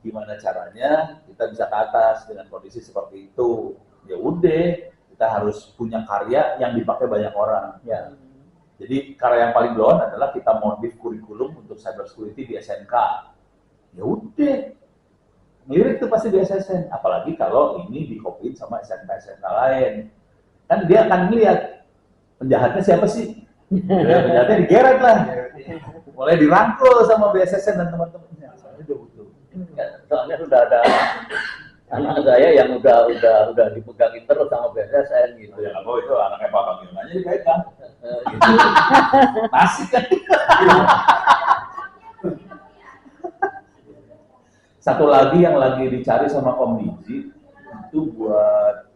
gimana caranya kita bisa ke atas dengan kondisi seperti itu. Ya udah, kita harus punya karya yang dipakai banyak orang. Ya. Jadi karya yang paling blow on adalah kita modif kurikulum untuk cyber security di SMK. Ya udah, ngelirik itu pasti di SSN. Apalagi kalau ini dikopiin sama SMK-SMK lain. Kan dia akan melihat penjahatnya siapa sih? Ya, penjahatnya digeret lah. Mulai dirangkul sama BSSN dan teman-temannya. Soalnya sudah ada anak saya yang udah dipegangin terus sama BSSN gitu. Ya kalau itu anaknya Pak Bang Yonanya dipegang. Gitu. Asik kan? Satu lagi yang lagi dicari sama Komdigi itu buat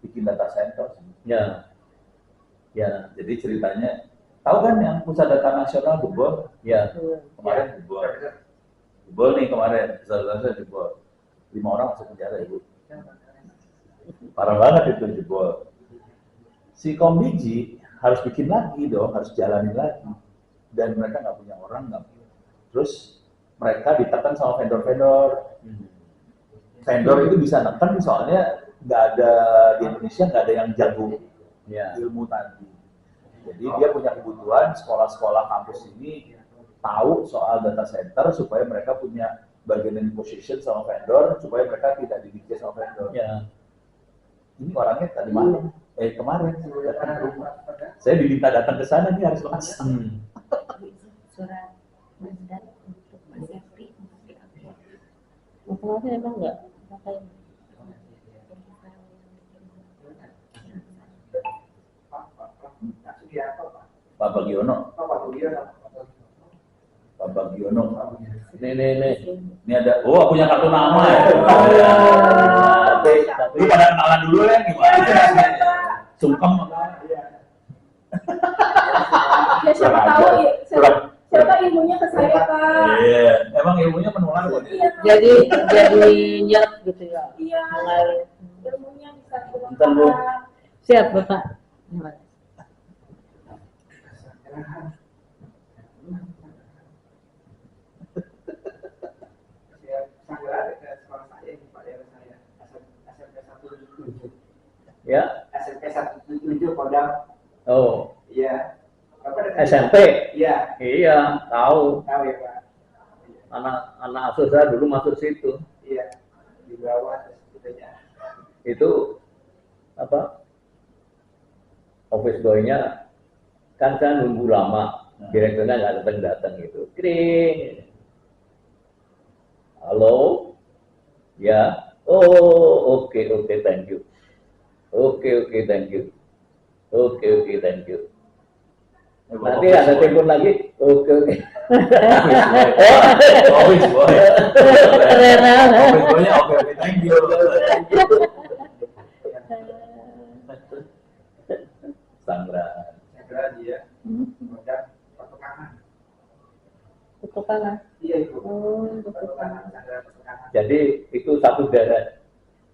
bikin data center. Ya. Ya, jadi ceritanya tahu kan yang pusat data nasional jebol? Ya. Kemarin jebol. Jebol nih kemarin, pusat jebol. 5 orang masuk penjara, Ibu. Parah banget itu jebol. Si Komdigi harus bikin lagi dong, harus jalanin lagi. Dan mereka nggak punya orang, nggak punya. Terus mereka ditekan sama vendor-vendor. Vendor itu bisa neken soalnya nggak ada di Indonesia, nggak ada yang jago ilmu tadi. Jadi dia punya kebutuhan sekolah-sekolah kampus ini tahu soal data center supaya mereka punya bargaining position sama vendor supaya mereka tidak didikte sama vendor. Ya. Ini orangnya tadi malam, kemarin datang ke rumah. Saya diminta datang ke sana nih harus langsung. Surat mandat untuk Mas Yafri untuk diupload. Masalahnya emang nggak pakai. Pak Bagiono. Pak Bagiono. Nih. Ini ada, punya kartu nama ya. Tapi pada kenalan dulu ya gimana? Sungkem. Ya siapa tahu siapa ilmunya ke saya Pak. Iya, emang ilmunya menular kok. Jadi nyerap gitu ya. Iya. Ilmunya bisa Bentar, Bu. Siap Bapak. Ya. SMP 177 Kodam. Oh. Iya. SMP. Iya. Iya, tahu. Tahu ya Pak. Anak asuh saya dulu masuk situ. Iya. Di bawah sebetulnya. Itu apa? Office boy-nya kan saya nunggu lama. Direkturnya nggak datang gitu. Kring. Halo. Ya. Oh, oke, thank you. Oke, thank you. Oke, thank you. Nanti ada telepon lagi. Oke. Office boy. Office boy-nya oke, thank you. Sandra dia. Kodam pertukangan. Pertukangan. Iya itu. Pertukangan. Jadi itu satu daerah.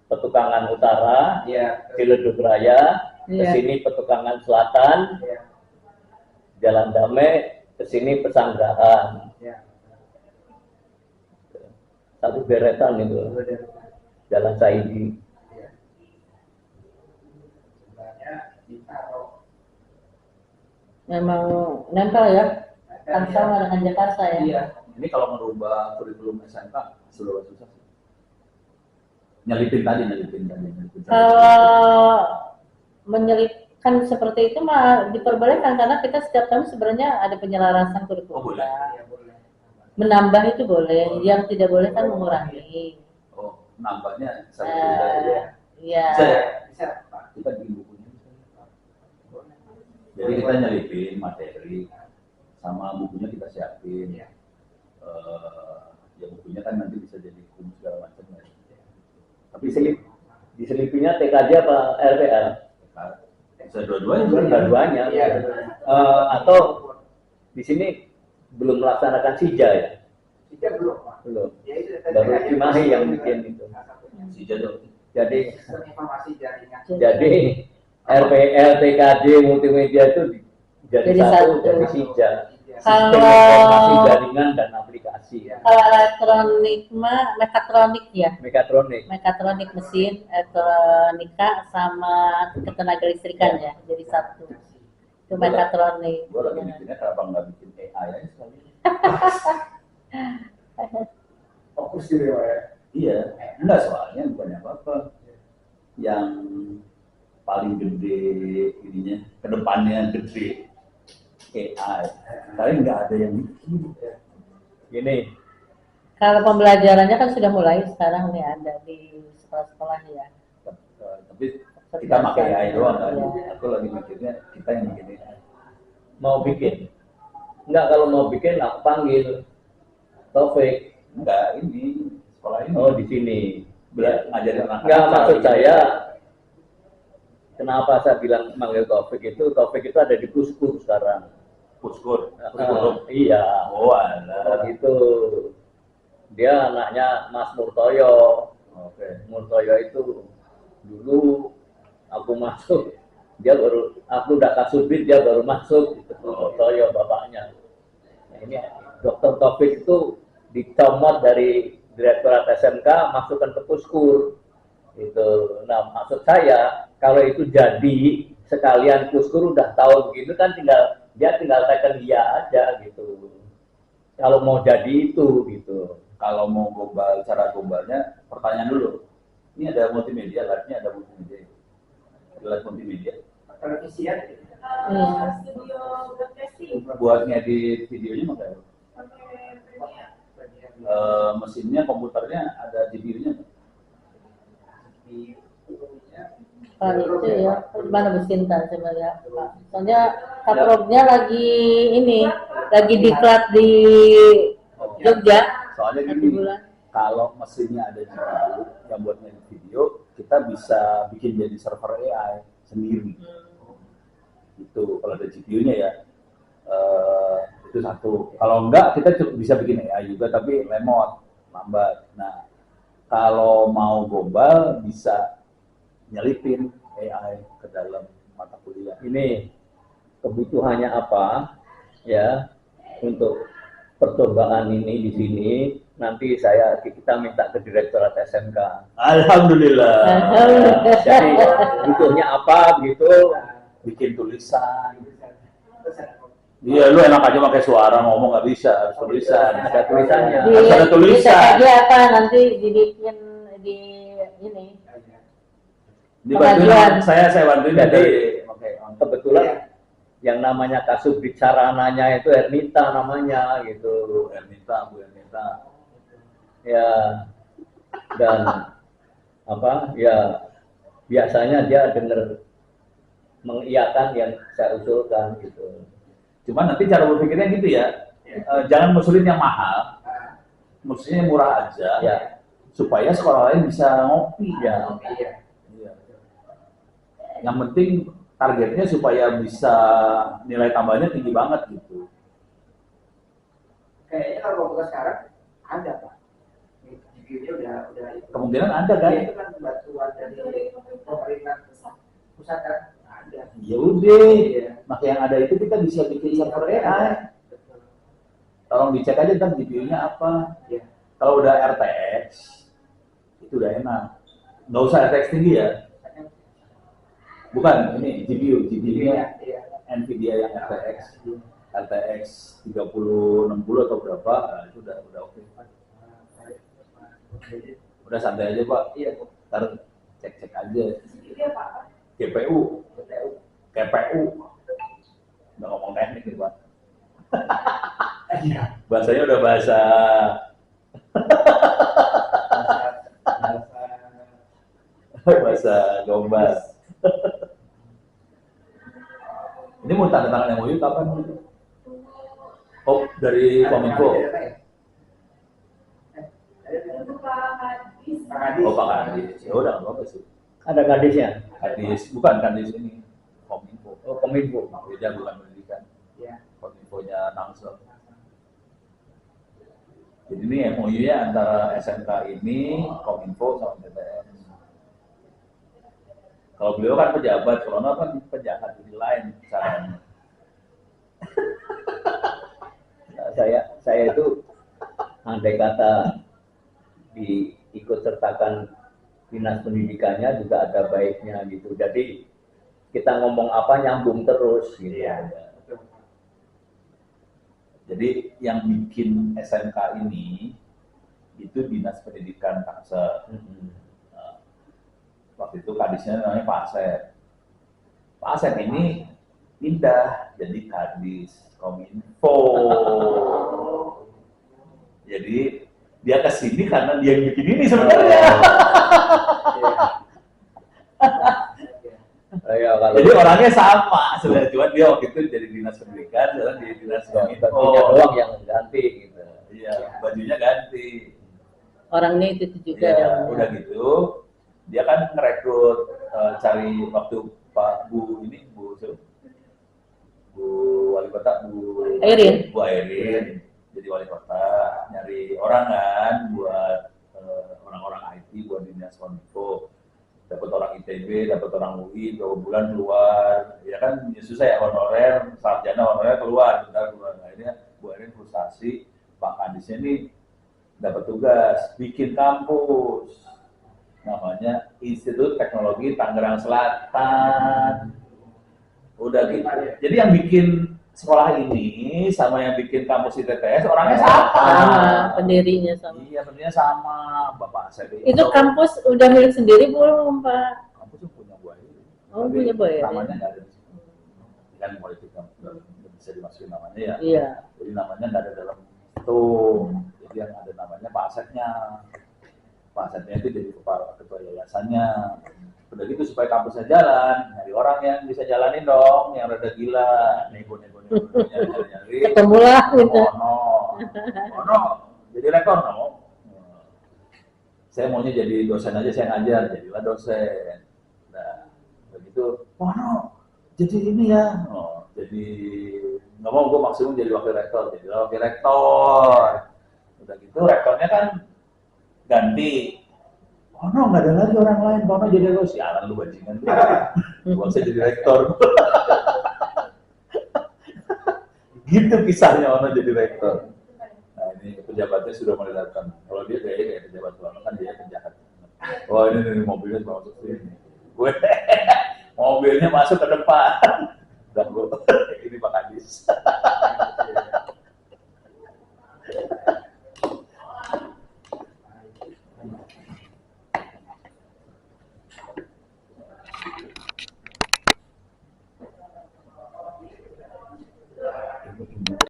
Petukangan Utara, Ciledug Raya, ke sini Petukangan Selatan, Jalan Damai, ke sini Pesanggerahan. Satu deretan itu, Jalan Saidi. Memang nempel ya, kan sama dengan Jakarta ya. Iya. Ini kalau merubah kurikulum SMK sudah susah. Nyelipin tadi. Kalau menyelipkan seperti itu mah diperbolehkan karena kita setiap tahun sebenarnya ada penyelarasan kurikulum. Oh, boleh. Menambah itu boleh, yang tidak boleh kan mengurangi. Oh, nambahnya saya Iya. Bisa Pak. Kita bikin bukunya. Jadi kita nyelipin materi sama bukunya kita siapin. Ya bukunya kan nanti bisa jadi hukum segala macam ya. Tapi diselipinya TKJ apa RPL? Bisa dua-duanya. Iya. Atau di sini belum melaksanakan SIJA ya? SIJA belum Pak. Belum. Ya, itu Baru Cimahi yang bikin itu. SIJA dong. Jadi informasi jaringan. Jadi RPL, TKJ, multimedia itu jadi satu dari SIJA. Sistem informasi jaringan dan aplikasi. komunikasi ya. Kalau elektronik mah mekatronik ya. Mekatronik. Mekatronik mesin, elektronika sama ketenaga listrikan ya. Jadi satu. Itu mekatronik. Gue lagi mikirnya kenapa nggak bikin AI aja sekali. Fokus gitu ya. Iya, enggak soalnya bukannya apa-apa. Yang paling gede ininya, kedepannya gede AI. Tapi nggak ada yang bikin. Gini, Kalau pembelajarannya kan sudah mulai sekarang nih ada di sekolah-sekolah ya. Tapi kita pakai AI doang kan. Iya. Aku lagi mikirnya kita yang bikin AI. mau bikin? Enggak, kalau mau bikin aku panggil Taufik. Enggak, ini sekolah ini. Oh, di sini. Ngajarin anak-anak. Enggak, maksud cara saya, bikin kenapa saya bilang manggil Taufik itu ada di Puskur sekarang. Puskur. Iya. Oh, Oh, alah. gitu. Dia anaknya Mas Murtoyo. Oke. Murtoyo itu dulu aku masuk, aku udah kasubit, dia baru masuk, itu Murtoyo bapaknya. Nah, ini Dr. Taufik itu dicomot dari Direktorat SMK, masukkan ke Puskur. Itu. Nah, maksud saya kalau itu jadi sekalian Puskur udah tahu begitu kan dia tinggal tekan dia aja gitu. Kalau mau jadi itu gitu. Kalau mau global, cara globalnya, pertanyaan dulu. Ini ada multimedia, live-nya ada multimedia. Live multimedia. Televisi ya. Studio broadcasting. Buat ngedit videonya pakai apa? Pakai Premiere. Mesinnya, komputernya ada GPU-nya nggak? Kalau itu ya, mana Bu Sinta coba ya Pak. Soalnya kaprobnya lagi diklat di Jogja. Soalnya Satu gini, bulan. kalau mesinnya ada GPU yang buat ngedit video, kita bisa bikin jadi server AI sendiri. Itu kalau ada GPU-nya ya. Itu satu. Kalau enggak, kita bisa bikin AI juga, tapi lambat. Nah, kalau mau global bisa nyelipin AI ke dalam mata kuliah. Ini kebutuhannya apa ya untuk percobaan ini di sini, nanti kita minta ke Direktorat SMK. Alhamdulillah. Jadi butuhnya apa gitu. Bikin tulisan. Iya, lu enak aja pakai suara ngomong nggak bisa, harus tulisan. Ada tulisannya. Harus ada tulisan. Aja apa nanti dibikin di ini. Dibantuin, Pengajuan. saya bantuin Jadi, Oke. Kebetulan yang namanya Kasubdit Sarananya itu Ernita namanya gitu. Bu Ernita. Ya, dan apa ya, biasanya dia dengar mengiyakan yang saya usulkan gitu. Cuman nanti cara berpikirnya gitu ya, jangan musulin yang mahal, musulin yang murah aja, Ya, supaya sekolah lain bisa ngopi. ya. Iya. Yang penting targetnya supaya bisa nilai tambahnya tinggi banget gitu. Kayaknya kalau buka sekarang ada Pak. GPU-nya udah itu. Kemungkinan ada kan? Itu kan bantuan dari pemerintah pusat kan ada. Ya udah, Iya. maka yang ada itu kita bisa bikin server AI. Betul. Tolong dicek aja kan GPU-nya apa. Iya. Kalau udah RTX, itu udah enak. Nggak usah RTX tinggi ya. Bukan, ini GPU-nya Iya. Nvidia yang RTX 3060 atau berapa, nah, itu udah oke. Udah santai aja Pak. Iya. Ntar cek aja. Ini apa? GPU, udah ngomong teknik nih Pak. Iya. Bahasanya udah bahasa gombal. Ini mau tanda tangan MOU kapan? Oh, dari Kominfo. Untuk Pak Hadis. Oh, Pak Kadis. Ya udah, nggak apa sih. Ada gadisnya. Kadis, bukan Kadis ini. Kominfo. Oh, Kominfo. Beda, bukan pendidikan. Iya. Kominfonya Tangsel. Jadi ini MOU-nya antara SMK ini, Kominfo sama PTN. Kalau beliau kan pejabat, kalau nggak kan penjahat di lain caranya. Nah, saya itu andai kata diikut sertakan dinas pendidikannya juga ada baiknya gitu. Jadi kita ngomong apa nyambung terus gitu. Iya. Jadi yang bikin SMK ini itu Dinas Pendidikan Tangsel. Nah, waktu itu kadisnya namanya Pak Asep. Pak Asep ini pindah jadi kadis Kominfo. Jadi dia kesini karena dia yang bikin ini sebenarnya. Ya, kalau Jadi orangnya sama sebenarnya, cuma dia waktu itu jadi dinas pendidikan, sekarang di dinas bajunya kominfo. doang yang ganti gitu. Iya, bajunya ganti. Orangnya itu juga Iya, dalamnya. udah gitu, dia kan ngerekrut cari waktu Pak Bu ini Bu Wali Kota Airin. Bu Airin jadi wali kota, nyari orang kan buat orang-orang IT buat dinas kominfo. Dapat orang ITB, dapat orang UI, 2 bulan keluar, ya kan susah ya honorer, sarjana honorer keluar, bentar keluar. Akhirnya Bu Erin frustasi, Pak Kadisnya ini dapat tugas bikin kampus, namanya Institut Teknologi Tangerang Selatan. Udah gitu. Jadi yang bikin sekolah ini sama yang bikin kampus ITTS orangnya sama. Sama, pendirinya sama. Iya, sebenarnya sama, Bapak Asep. Itu kampus udah milik sendiri belum, Pak? Kampus tuh punya Bu Airin. Oh, Tapi punya Bu Airin. namanya nggak ada di sini. Kan politik nggak bisa dimasukin namanya ya. Iya. Jadi namanya nggak ada dalam itu. Jadi yang ada namanya Pak Asepnya. Pak Asepnya itu jadi kepala ketua yayasannya. Udah gitu supaya kampusnya jalan, nyari orang yang bisa jalanin dong, yang rada gila, nego-nego nyari. Ketemulah gitu. Ono, jadi rektor no. Saya maunya jadi dosen aja, saya ngajar, jadilah dosen. Nah, begitu, jadi ini ya, jadi nggak mau gue maksimum jadi wakil rektor, jadilah wakil rektor. Udah gitu, rektornya kan ganti. Nggak ada lagi orang lain, jadi lo sialan lu bajingan. Gua saya jadi rektor. Gitu kisahnya Ono jadi rektor. Nah ini pejabatnya sudah mulai datang. Kalau dia kayak pejabat lama kan dia penjahat. Wah ini mobilnya mau masuk sini. Gue mobilnya masuk ke depan. Dan gue ini Pak Kadis.